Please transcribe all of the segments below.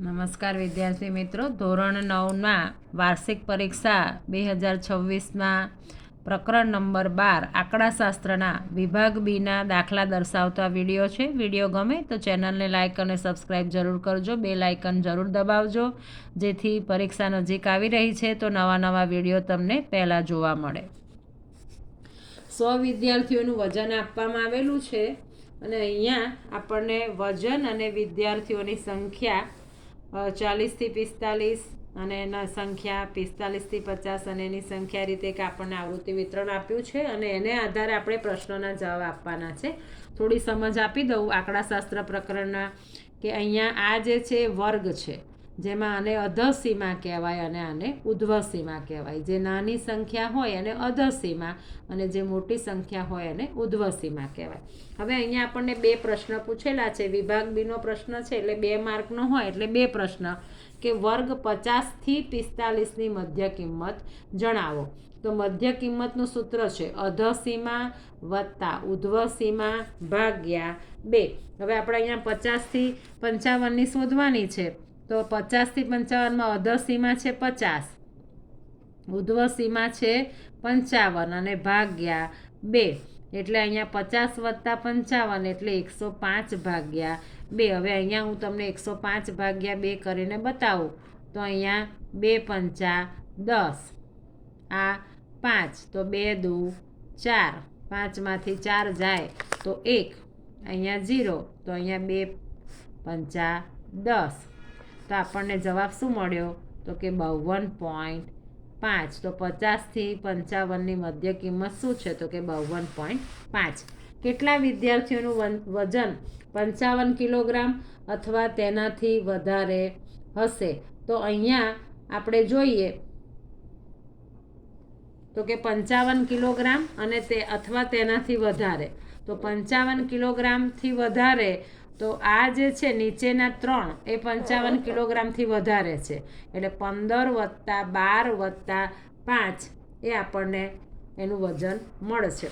નમસ્કાર વિદ્યાર્થી મિત્રો, ધોરણ 9માં વાર્ષિક પરીક્ષા 2026માં પ્રકરણ નંબર 12 આંકડાશાસ્ત્રના વિભાગ બીના દાખલા દર્શાવતો આ વિડીયો છે. વિડીયો ગમે તો ચેનલને લાઇક અને સબસ્ક્રાઈબ જરૂર કરજો. બેલ આઇકન જરૂર દબાવજો, જેથી પરીક્ષા નજીક આવી રહી છે તો નવા વિડીયો તમને પહેલાં જોવા મળે. 100 વિદ્યાર્થીઓનું વજન આપવામાં આવેલું છે અને અહીંયા આપણને વજન અને વિદ્યાર્થીઓની સંખ્યા 40થી 45 અને એના સંખ્યા 45થી 50 અને એની સંખ્યા રીતે કે આપણને આવૃત્તિ વિતરણ આપ્યું છે અને એને આધારે આપણે પ્રશ્નોના જવાબ આપવાના છે. થોડી સમજ આપી દઉં આંકડાશાસ્ત્ર પ્રકરણના કે અહીંયા આ જે છે વર્ગ છે, જેમાં આને અધસીમા કહેવાય અને આને ઉધ્વસીમા કહેવાય. જે નાની સંખ્યા હોય એને અધસીમા અને જે મોટી સંખ્યા હોય એને ઉધ્વસીમા કહેવાય. હવે અહીંયા આપણને 2 પ્રશ્ન પૂછેલા છે. વિભાગ બીનો પ્રશ્ન છે એટલે 2 માર્કનો હોય એટલે 2 પ્રશ્ન કે વર્ગ 50થી 45ની મધ્ય કિંમત જણાવો. તો મધ્ય કિંમતનું સૂત્ર છે અધસીમા વત્તા ઉધ્વસીમા ભાગ્યા 2. હવે આપણે અહીંયા 50થી 55ની શોધવાની છે. તો 50થી 55માં અધસીમા છે 50, ઉધ્વસીમા છે 55 અને ભાગ્યા 2 એટલે અહીંયા 50 વત્તા 55 એટલે 105 ભાગ્યા 2. હવે અહીંયા હું તમને 105 ભાગ્યા 2 કરીને બતાવું તો અહીંયા 2 પંચા 10, આ 5 તો 2 દુ 4, 5માંથી 4 જાય તો 1, અહીંયા 0 તો અહીંયા 2 પંચા 10. તો આપણને જવાબ શું મળ્યો તો કે 52.5. તો 50થી 55ની મધ્ય કિંમત શું છે તો કે 52.5. કેટલા વિદ્યાર્થીઓનું વજન 55 કિલોગ્રામ અથવા તેનાથી વધારે હશે? તો અહીંયા આપણે જોઈએ તો કે 55 કિલોગ્રામ અને તે અથવા તેનાથી વધારે. તો 55 કિલોગ્રામથી વધારે તો આ જે છે નીચેના 3 એ 55 કિલોગ્રામથી વધારે છે એટલે 15 વત્તા 12 વત્તા 5 એ આપણને એનું વજન મળશે.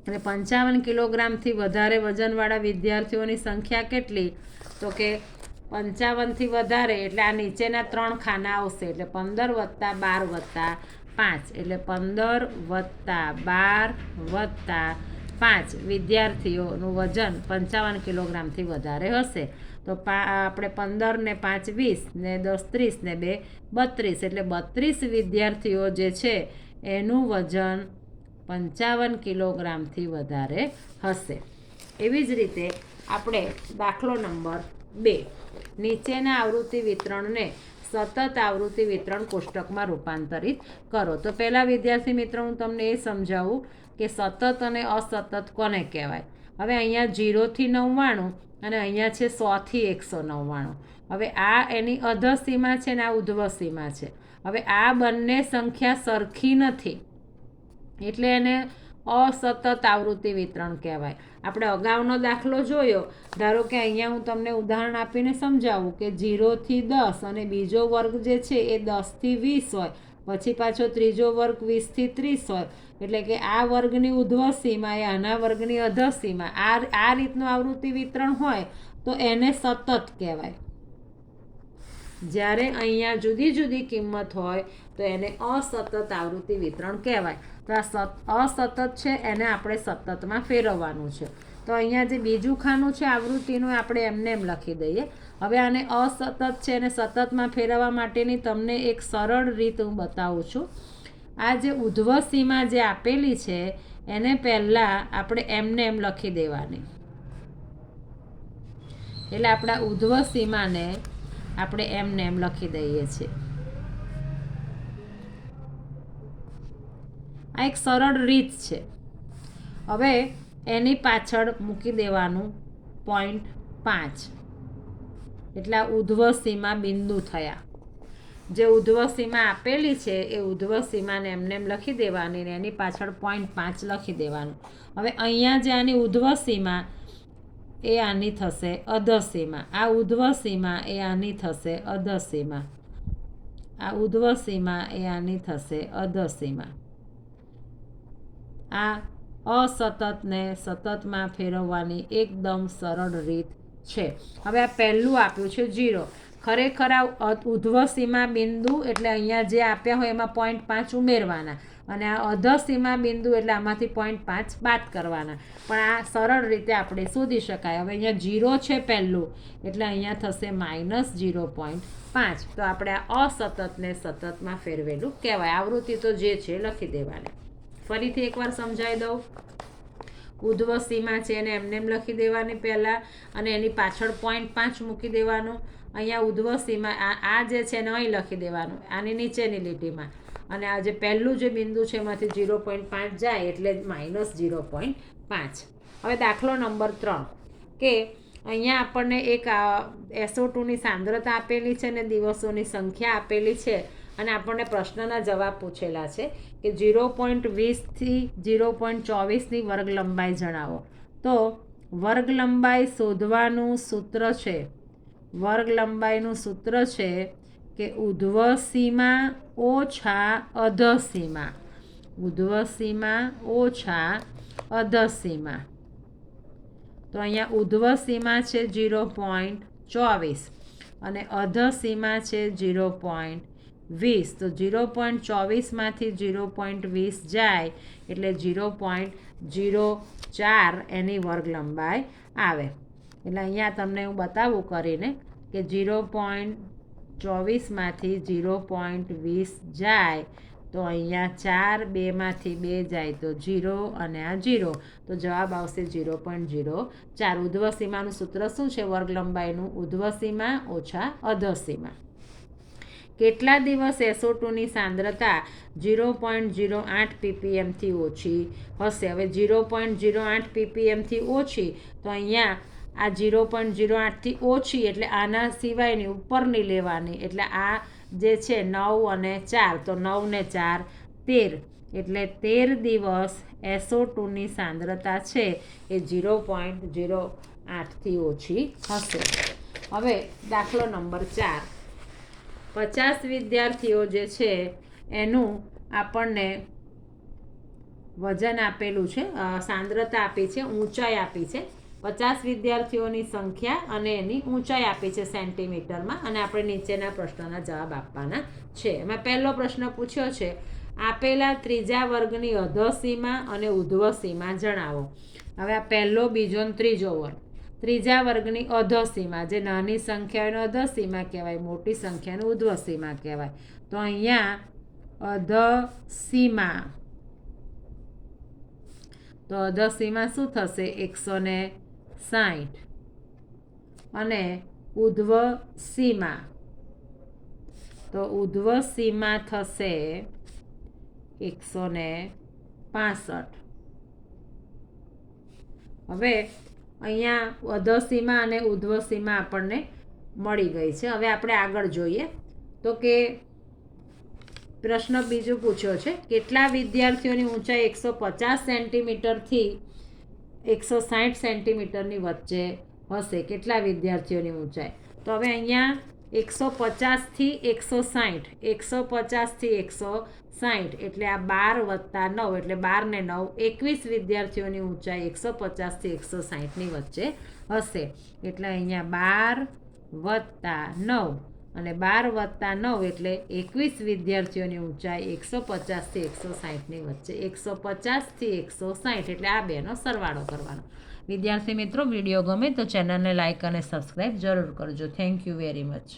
અને 55 કિલોગ્રામથી વધારે વજનવાળા વિદ્યાર્થીઓની સંખ્યા કેટલી? તો કે 55થી વધારે એટલે આ નીચેના 3 ખાના આવશે એટલે 15 વત્તા 12 વત્તા 5 એટલે 15 વત્તા 12 વત્તા 5 વિદ્યાર્થીઓનું વજન 55 કિલોગ્રામથી વધારે હશે. તો આપણે 15 ને 5 20 ને 10 30 ને 2 32 એટલે 32 વિદ્યાર્થીઓ જે છે એનું વજન 55 કિલોગ્રામથી વધારે હશે. એવી જ રીતે આપણે દાખલો નંબર 2, નીચેના આવૃત્તિ વિતરણને સતત આવૃત્તિ વિતરણ કોષ્ટકમાં રૂપાંતરિત કરો. તો પહેલાં વિદ્યાર્થી મિત્રો હું તમને એ સમજાવું કે સતત અને અસતત કોને કહેવાય. હવે અહીંયા 0થી 99 અને અહીંયા છે 100થી 199. હવે આ એની અધસીમા છે ને આ ઉધ્વસીમા છે. હવે આ બંને સંખ્યા સરખી નથી એટલે એને અસતત આવૃત્તિ વિતરણ કહેવાય. આપણે અગાઉનો દાખલો જોયો, ધારો કે અહીંયા હું તમને ઉદાહરણ આપીને સમજાવું કે 0થી 10 અને બીજો વર્ગ જે છે એ 10થી 20 હોય, પછી પાછો ત્રીજો વર્ગ 20થી 30 હોય એટલે કે આ વર્ગની ઉધ્વસીમા એ આના વર્ગની અધસીમા આ રીતનું આવૃત્તિ વિતરણ હોય તો એને સતત કહેવાય. જ્યારે અહીંયા જુદી જુદી કિંમત હોય તો એને અસતત આવૃત્તિ વિતરણ કહેવાય. તો આ અસતત છે એને આપણે સતતમાં ફેરવવાનું છે. તો અહીંયા જે બીજું ખાનું છે આવૃત્તિનું આપણે એમને એમ લખી દઈએ. હવે આને અસતત છે એને સતતમાં ફેરવવા માટેની તમને એક સરળ રીત હું બતાવું છું. આ જે ઉધ્વસીમા જે આપેલી છે એને પહેલાં આપણે એમને એમ લખી દેવાની. એટલે આપણા ઉધ્વસીમાને આપણે એમને એમ લખી દઈએ છીએ. આ એક સરળ રીત છે. હવે એની પાછળ મૂકી દેવાનું 0.5 એટલે આ ઉધ્વસીમા બિંદુ થયા. જે ઉધ્વસીમા આપેલી છે એ ઉધ્વસીમાને એમને એમ લખી દેવાની ને એની પાછળ 0.5 લખી દેવાનું. હવે અહીંયા જે આની ઉધ્વસીમા એ આની થશે અધસીમા, આ ઉધ્વસીમા એ આની થશે અધસીમા, આ ઉધ્વસીમા એ આની થશે અધસીમા. આ અસતતને સતતમાં ફેરવવાની એકદમ સરળ રીત છે. હવે આ પહેલું આપ્યું છે 0. ખરેખર આ ઉધ્વસીમા બિંદુ એટલે અહીંયા જે આપ્યા હોય એમાં 0.5 ઉમેરવાના અને આ અધસીમા બિંદુ એટલે આમાંથી 0.5 બાદ કરવાના. પણ આ સરળ રીતે આપણે શોધી શકાય. હવે અહીંયા 0 છે પહેલું એટલે અહીંયા થશે -0.5. તો આપણે આ અસતતને સતતમાં ફેરવેલું કહેવાય. આવૃત્તિ તો જે છે લખી દેવાની. ફરીથી એકવાર સમજાવી દઉં. ઉધ્વસીમા છે એને એમને એમ લખી દેવાની પહેલાં અને એની પાછળ 0.5 મૂકી દેવાનું. અહીંયા ઉધ્વસીમા આ જે છે એને અહીં લખી દેવાનું આની નીચેની લીટીમાં. અને આ જે પહેલું જે બિંદુ છે એમાંથી 0.5 જાય એટલે -0.5. હવે દાખલો નંબર 3 કે અહીંયા આપણને એક SO2ની સાંદ્રતા આપેલી છે અને દિવસોની સંખ્યા આપેલી છે અને આપણને પ્રશ્નના જવાબ પૂછેલા છે કે 0.20થી 0.24ની વર્ગ લંબાઈ જણાવો. તો વર્ગ લંબાઈ શોધવાનું સૂત્ર છે, વર્ગ લંબાઈનું સૂત્ર છે કે ઉધ્વસીમા ઓછા અધસીમા, ઉધ્વસીમા ઓછા અધસીમા. તો અહીંયા ઉધ્વસીમા છે 0.24 અને અધસીમા છે 0.20. તો 0.24માંથી 0.20 જાય એટલે 0.04 એની વર્ગ લંબાઈ આવે. એટલે અહીંયા તમને હું બતાવું કરીને કે 0.24માંથી 0.20 જાય તો અહીંયા 4, 2માંથી 2 જાય તો 0 અને આ 0. તો જવાબ આવશે 0.04. ઉધ્વસીમાનું સૂત્ર શું છે વર્ગ લંબાઈનું? ઉધ્વસીમા ઓછા અધસીમા. કેટલા દિવસ SO2ની સાંદ્રતા 0.08 ppmથી ઓછી હશે? હવે 0.08 ppmથી ઓછી તો અહીંયા આ 0.08થી ઓછી એટલે આના સિવાયની ઉપરની લેવાની. એટલે આ જે છે 9 અને 4 તો 9 ને 4 13 એટલે 13 દિવસ SO2ની સાંદ્રતા છે એ 0.08થી ઓછી હશે. હવે દાખલો નંબર 4. 50 વિદ્યાર્થીઓ જે છે એનું આપણને વજન આપેલું છે, સાંદ્રતા આપી છે, ઊંચાઈ આપી છે. 50 વિદ્યાર્થીઓની સંખ્યા અને એની ઊંચાઈ આપી છે સેન્ટીમીટરમાં અને આપણે નીચેના પ્રશ્નના જવાબ આપવાના છે. એમાં પહેલો પ્રશ્ન પૂછ્યો છે આપેલા ત્રીજા વર્ગની અધસીમા અને ઉધ્વસીમા જણાવો. હવે આ પહેલો, બીજો અને ત્રીજો વર્ગ. ત્રીજા વર્ગની અધસીમા જે નાની સંખ્યાનો અધસીમા કહેવાય, મોટી સંખ્યાનો ઉધ્વસીમા કહેવાય. તો અહીંયા અધસીમા, તો અધસીમા શું થશે? 160 અને ઉધ્વસીમા, તો ઉધ્વસીમા થશે 165. હવે અહીંયા અધસીમા અને ઉધ્વસીમા આપણને મળી ગઈ છે. હવે આપણે આગળ જોઈએ તો કે પ્રશ્ન બીજો પૂછ્યો છે કેટલા વિદ્યાર્થીઓની ઊંચાઈ 150 સેન્ટીમીટરથી 160 સેન્ટીમીટરની વચ્ચે હશે? કેટલા વિદ્યાર્થીઓની ઊંચાઈ? તો હવે અહીંયા 150થી 160, 150થી 160 એટલે આ 12 + 9 એટલે 12 ને 9 21 વિદ્યાર્થીઓની ઊંચાઈ 150થી 160ની વચ્ચે હશે. એટલે અહીંયા 12 + 9 અને 12 + 9 એટલે 21 વિદ્યાર્થીઓની ઊંચાઈ 150થી 160ની વચ્ચે. 150થી 160 એટલે આ બેનો સરવાળો કરવાનો. વિદ્યાર્થી મિત્રો, વિડીયો ગમે તો ચેનલને લાઇક અને સબસ્ક્રાઈબ જરૂર કરજો. Thank you very much.